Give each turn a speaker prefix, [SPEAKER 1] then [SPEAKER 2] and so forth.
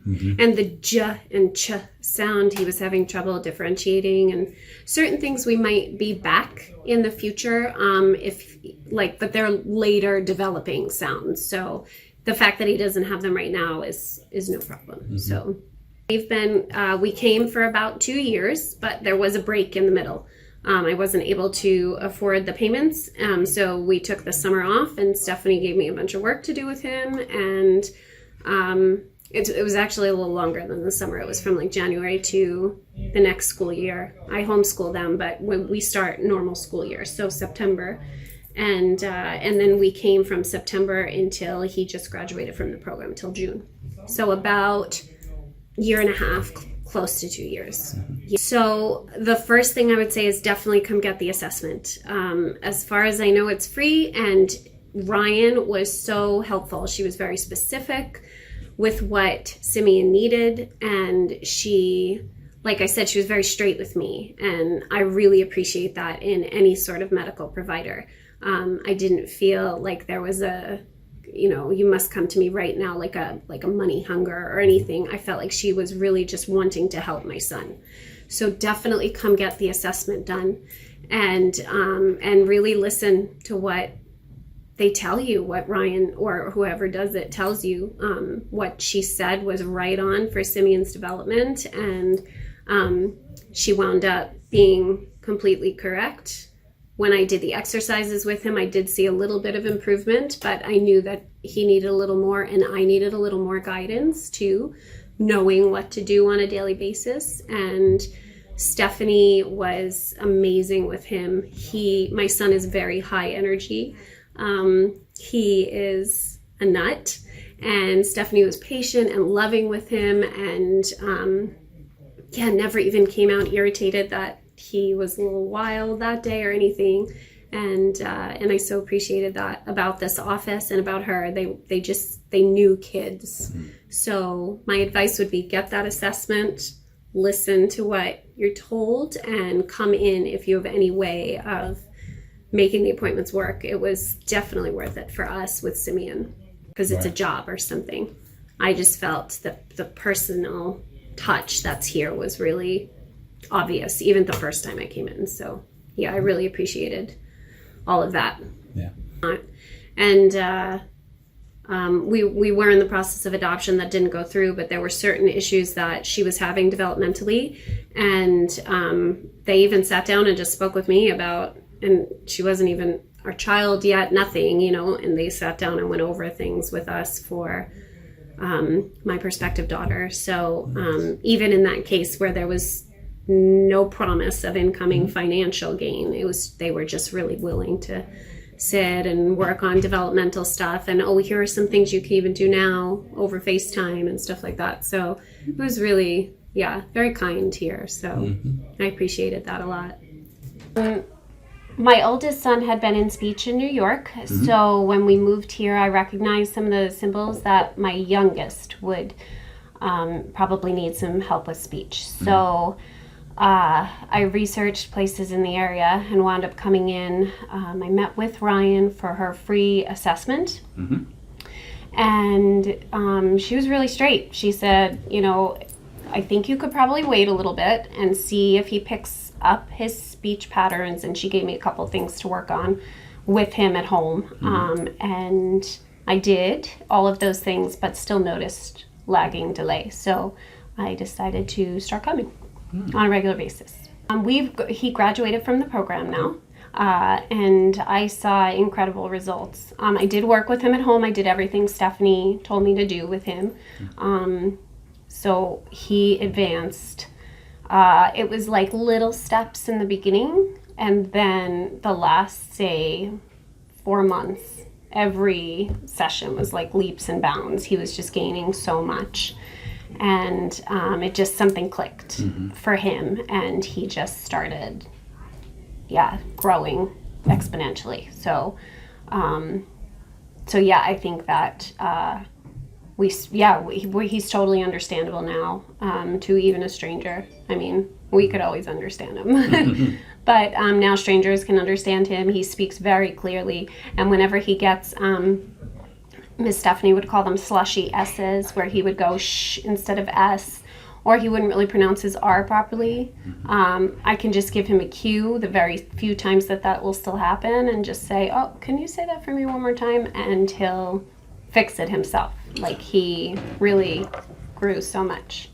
[SPEAKER 1] And the j and ch sound, he was having trouble differentiating, and certain things we might be back in the future, but they're later developing sounds. So the fact that he doesn't have them right now is no problem. So we came for about 2 years, but there was a break in the middle. I wasn't able to afford the payments, so we took the summer off, and Stephanie gave me a bunch of work to do with him, and it was actually a little longer than the summer. It was from like January to the next school year. I homeschool them, but when we start normal school year, so September, and then we came from September until he just graduated from the program till June. So about year and a half, close to 2 years. So the first thing I would say is definitely come get the assessment. As far as I know, it's free, and Ryan was so helpful. She was very specific with what Simeon needed, and she, like I said, she was very straight with me, and I really appreciate that in any sort of medical provider. I didn't feel like there was you must come to me right now like a money hunger or anything. I felt like she was really just wanting to help my son. So definitely come get the assessment done, and really listen to what they tell you, what Ryan or whoever does it tells you. What she said was right on for Simeon's development, and she wound up being completely correct. When I did the exercises with him, I did see a little bit of improvement, but I knew that he needed a little more, and I needed a little more guidance too, knowing what to do on a daily basis. And Stephanie was amazing with him. My son is very high energy. He is a nut, and Stephanie was patient and loving with him, and never even came out irritated that he was a little wild that day or anything. And I so appreciated that about this office and about her. They knew kids. So my advice would be get that assessment, listen to what you're told, and come in if you have any way of making the appointments work. It was definitely worth it for us with Simeon, because it's a job or something. I just felt that the personal touch that's here was really obvious, even the first time I came in. So yeah, I really appreciated all of that.
[SPEAKER 2] Yeah.
[SPEAKER 1] And we were in the process of adoption that didn't go through, but there were certain issues that she was having developmentally, and they even sat down and just spoke with me about, and she wasn't even our child yet, nothing, and they sat down and went over things with us for my prospective daughter. So even in that case where there was no promise of incoming financial gain, they were just really willing to sit and work on developmental stuff, and here are some things you can even do now over FaceTime and stuff like that. So it was really very kind here. So I appreciated that a lot. My oldest son had been in speech in New York, so when we moved here, I recognized some of the symbols that my youngest would probably need some help with speech. So I researched places in the area and wound up coming in. I met with Ryan for her free assessment, and she was really straight. She said, I think you could probably wait a little bit and see if he picks up his speech patterns, and she gave me a couple things to work on with him at home. And I did all of those things, but still noticed lagging delay. So I decided to start coming on a regular basis. He graduated from the program now, and I saw incredible results. I did work with him at home. I did everything Stephanie told me to do with him. So he advanced. It was like little steps in the beginning, and then the last, say, 4 months, every session was like leaps and bounds. He was just gaining so much. And it just, something clicked for him, and he just started, growing exponentially. So I think that he's totally understandable now, to even a stranger. I mean, we could always understand him, but now strangers can understand him. He speaks very clearly, and whenever he gets Miss Stephanie would call them slushy S's, where he would go sh instead of S, or he wouldn't really pronounce his R properly. I can just give him a cue the very few times that will still happen and just say, oh, can you say that for me one more time? And he'll fix it himself. Like, he really grew so much.